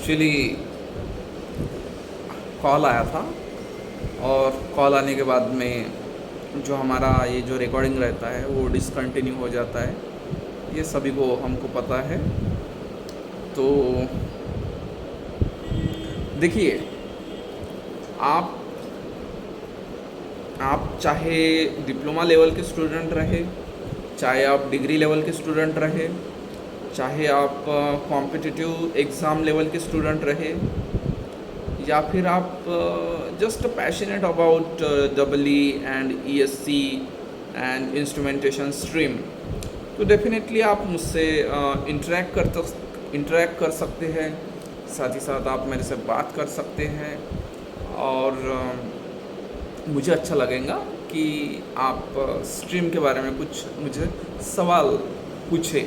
Actually call आया था, और कॉल आने के बाद में जो हमारा ये जो रिकॉर्डिंग रहता है वो डिसकंटिन्यू हो जाता है। ये सभी को हमको पता है। तो देखिए, आप आप चाहे डिप्लोमा लेवल के स्टूडेंट रहे, चाहे आप डिग्री लेवल के स्टूडेंट रहे, चाहे आप कॉम्पिटिटिव एग्ज़ाम लेवल के स्टूडेंट रहे, या फिर आप just passionate about double E and E S C and instrumentation stream, तो डेफिनेटली आप मुझसे इंटरेक्ट कर सकते हैं। साथ ही साथ आप मेरे से बात कर सकते हैं, और मुझे अच्छा लगेगा कि आप स्ट्रीम के बारे में कुछ मुझे सवाल पूछे,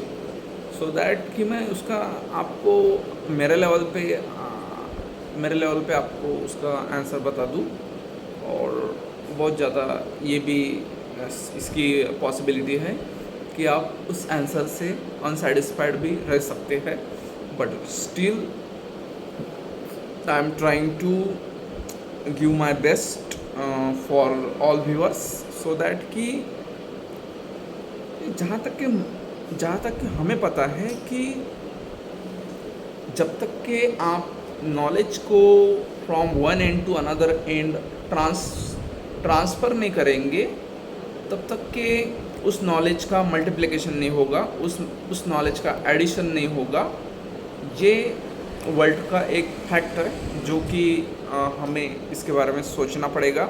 सो दैट कि मैं उसका आपको मेरे लेवल पे आपको उसका आंसर बता दूँ। और बहुत ज़्यादा ये भी इसकी पॉसिबिलिटी है कि आप उस आंसर से अनसेटिस्फाइड भी रह सकते हैं, but still I am trying to give my best for all viewers, so that कि जहाँ तक कि हमें पता है कि जब तक कि आप नॉलेज को from one end to another end transfer नहीं करेंगे, तब तक के उस नॉलेज का मल्टीप्लिकेशन नहीं होगा, उस नॉलेज का एडिशन नहीं होगा। ये वर्ल्ड का एक फैक्ट है जो कि हमें इसके बारे में सोचना पड़ेगा।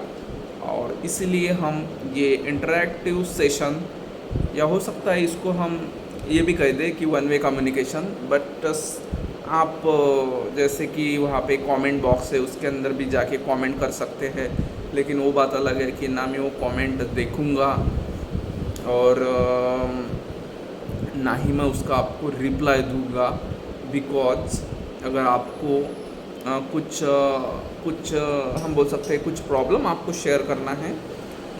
और इसीलिए हम ये इंटरैक्टिव सेशन, या हो सकता है इसको हम ये भी कह दें कि वन वे कम्युनिकेशन, बट आप जैसे कि वहाँ पे कमेंट बॉक्स है, उसके अंदर भी जाके कमेंट कर सकते हैं, लेकिन वो बात अलग है कि ना मैं वो कमेंट देखूँगा और ना ही मैं उसका आपको रिप्लाई दूँगा। बिकॉज अगर आपको कुछ हम बोल सकते हैं कुछ प्रॉब्लम आपको शेयर करना है,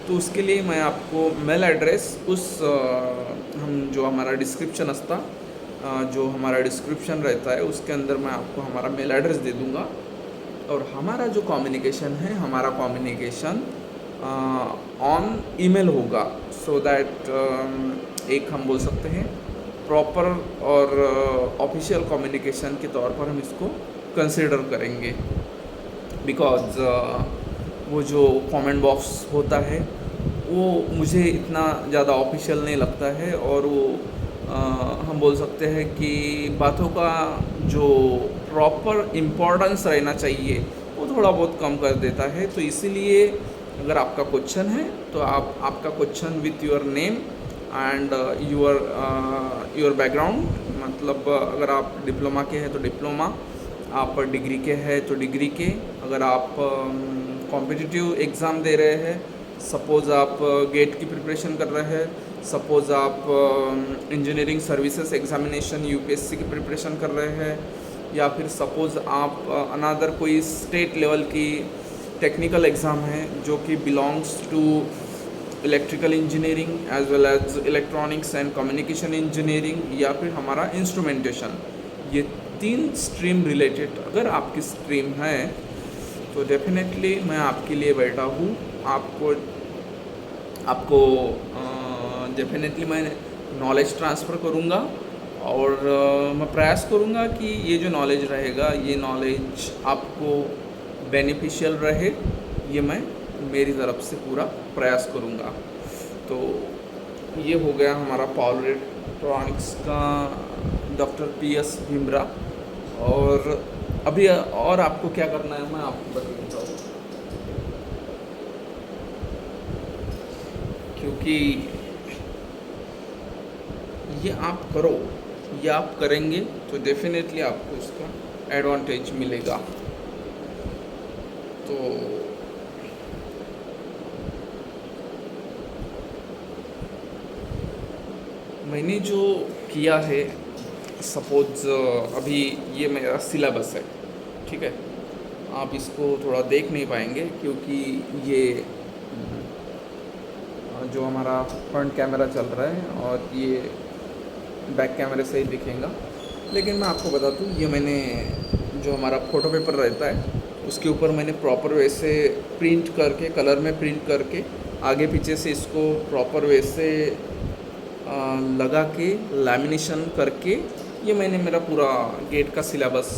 तो उसके लिए मैं आपको मेल एड्रेस हम जो हमारा डिस्क्रिप्शन जो हमारा डिस्क्रिप्शन रहता है उसके अंदर मैं आपको हमारा मेल एड्रेस दे दूँगा। और हमारा जो कम्युनिकेशन है, हमारा कम्युनिकेशन ऑन ईमेल होगा, सो दैट एक हम बोल सकते हैं प्रॉपर और ऑफिशियल कम्युनिकेशन के तौर पर हम इसको कंसिडर करेंगे। बिकॉज वो जो कमेंट बॉक्स होता है वो मुझे इतना ज़्यादा ऑफिशियल नहीं लगता है, और वो हम बोल सकते हैं कि बातों का जो प्रॉपर इम्पोर्टेंस रहना चाहिए वो थोड़ा बहुत कम कर देता है। तो इसीलिए अगर आपका क्वेश्चन है तो आप आपका question with your name and your background, मतलब अगर आप डिप्लोमा के हैं तो डिप्लोमा, आप डिग्री के हैं तो डिग्री के, अगर आप कॉम्पिटिटिव एग्ज़ाम दे रहे हैं, सपोज़ आप गेट की प्रिपरेशन कर रहे हैं, सपोज़ आप इंजीनियरिंग सर्विसेज एग्जामिनेशन यूपीएससी की प्रिपरेशन कर रहे हैं, या फिर सपोज़ आप अनदर कोई स्टेट लेवल की टेक्निकल एग्ज़ाम है जो कि belongs to electrical engineering as well as electronics and communication engineering, या फिर हमारा इंस्ट्रूमेंटेशन, ये 3 स्ट्रीम रिलेटेड अगर आपकी स्ट्रीम है तो डेफिनेटली मैं आपके लिए बैठा हूँ। आपको डेफिनेटली मैं नॉलेज ट्रांसफ़र करूँगा, और मैं प्रयास करूँगा कि ये जो नॉलेज रहेगा ये नॉलेज आपको बेनिफिशियल रहे, ये मैं मेरी तरफ से पूरा प्रयास करूँगा। तो ये हो गया हमारा पावर इलेक्ट्रॉनिक्स का डॉक्टर PS भिमरा। और अभी और आपको क्या करना है मैं आपको बता देता हूँ, क्योंकि ये आप करो, ये आप करेंगे तो डेफिनेटली आपको इसका एडवांटेज मिलेगा। तो मैंने जो किया है, सपोज अभी ये मेरा सिलेबस है, ठीक है, आप इसको थोड़ा देख नहीं पाएंगे क्योंकि ये जो हमारा फ्रंट कैमरा चल रहा है और ये बैक कैमरे से ही दिखेगा। लेकिन मैं आपको बता दूँ, ये मैंने जो हमारा फ़ोटो पेपर रहता है उसके ऊपर मैंने प्रॉपर वे से प्रिंट करके, कलर में प्रिंट करके, आगे पीछे से इसको प्रॉपर वे से लगा के लैमिनेशन करके, ये मैंने मेरा पूरा गेट का सिलेबस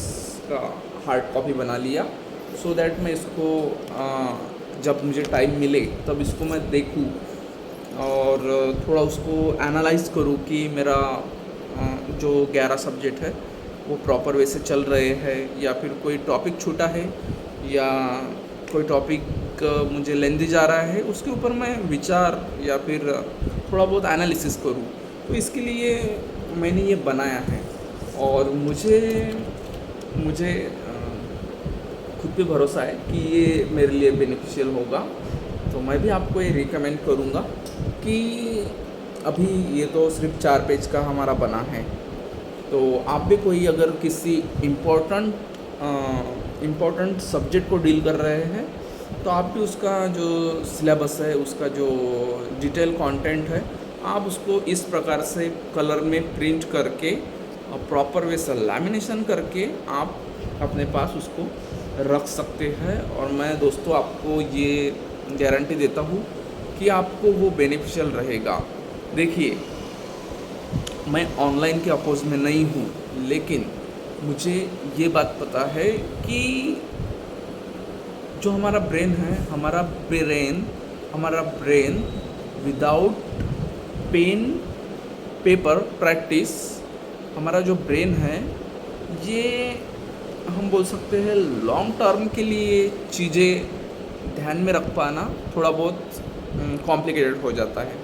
का हार्ड कॉपी बना लिया, सो दैट मैं इसको जब मुझे टाइम मिले तब इसको मैं देखूँ और थोड़ा उसको एनालाइज़ करूँ कि मेरा जो 11 सब्जेक्ट है वो प्रॉपर वे से चल रहे हैं, या फिर कोई टॉपिक छूटा है, या कोई टॉपिक मुझे लेंदी जा रहा है, उसके ऊपर मैं विचार या फिर थोड़ा बहुत एनालिसिस करूँ। तो इसके लिए मैंने ये बनाया है और मुझे खुद पे भरोसा है कि ये मेरे लिए बेनिफिशियल होगा। तो मैं भी आपको ये रिकमेंड करूँगा कि अभी ये तो सिर्फ 4 पेज का हमारा बना है, तो आप भी कोई अगर किसी इम्पोर्टेंट सब्जेक्ट को डील कर रहे हैं तो आप भी उसका जो सिलेबस है, उसका जो डिटेल कंटेंट है, आप उसको इस प्रकार से कलर में प्रिंट करके प्रॉपर वे से लैमिनेशन करके आप अपने पास उसको रख सकते हैं। और मैं दोस्तों आपको ये गारंटी देता हूँ कि आपको वो बेनिफिशियल रहेगा। देखिए, मैं ऑनलाइन के अपोज में नहीं हूँ, लेकिन मुझे ये बात पता है कि जो हमारा ब्रेन है, हमारा brain without pen paper practice, हमारा जो ब्रेन है ये हम बोल सकते हैं लॉन्ग टर्म के लिए चीज़ें ध्यान में रख पाना थोड़ा बहुत कॉम्प्लिकेटेड हो जाता है।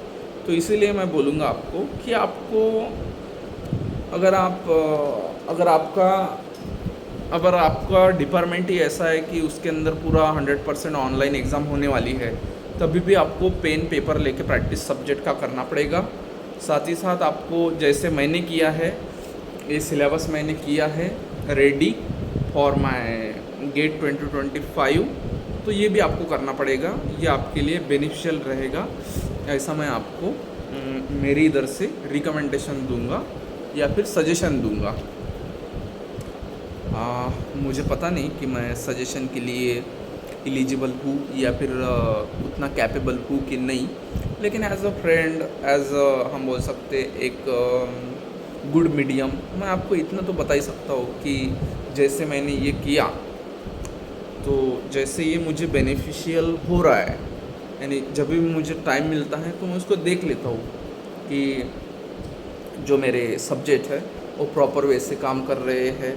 तो इसीलिए मैं बोलूँगा आपको कि आपको अगर आपका डिपार्टमेंट ही ऐसा है कि उसके अंदर पूरा 100% ऑनलाइन एग्ज़ाम होने वाली है, तभी भी आपको पेन पेपर लेके प्रैक्टिस सब्जेक्ट का करना पड़ेगा। साथ ही साथ आपको, जैसे मैंने किया है, ये सिलेबस मैंने किया है रेडी फॉर माय गेट 2025, तो ये भी आपको करना पड़ेगा। ये आपके लिए बेनिफिशियल रहेगा, ऐसा मैं आपको मेरी इधर से रिकमेंडेशन दूंगा या फिर सजेशन दूंगा। मुझे पता नहीं कि मैं सजेशन के लिए एलिजिबल हूँ या फिर उतना कैपेबल हूँ कि नहीं, लेकिन एज अ फ्रेंड, हम बोल सकते एक गुड मीडियम, मैं आपको इतना तो बता ही सकता हूँ कि जैसे मैंने ये किया, तो जैसे ये मुझे बेनिफिशियल हो रहा है, यानी जब भी मुझे टाइम मिलता है तो मैं उसको देख लेता हूँ कि जो मेरे सब्जेक्ट है वो प्रॉपर वे से काम कर रहे हैं,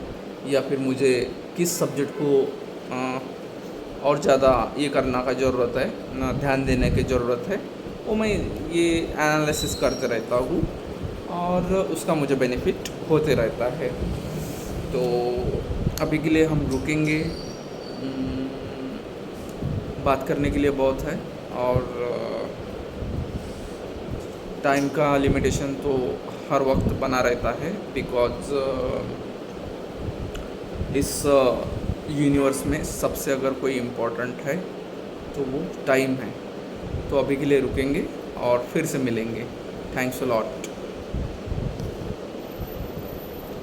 या फिर मुझे किस सब्जेक्ट को और ज़्यादा ये करना का ज़रूरत है, ना ध्यान देने की ज़रूरत है, वो मैं ये एनालिसिस करते रहता हूँ और उसका मुझे बेनिफिट होते रहता है। तो अभी के लिए हम रुकेंगे, बात करने के लिए बहुत है और टाइम का लिमिटेशन तो हर वक्त बना रहता है, बिकॉज इस यूनिवर्स में सबसे अगर कोई इम्पोर्टेंट है तो वो टाइम है। तो अभी के लिए रुकेंगे और फिर से मिलेंगे। Thanks a lot.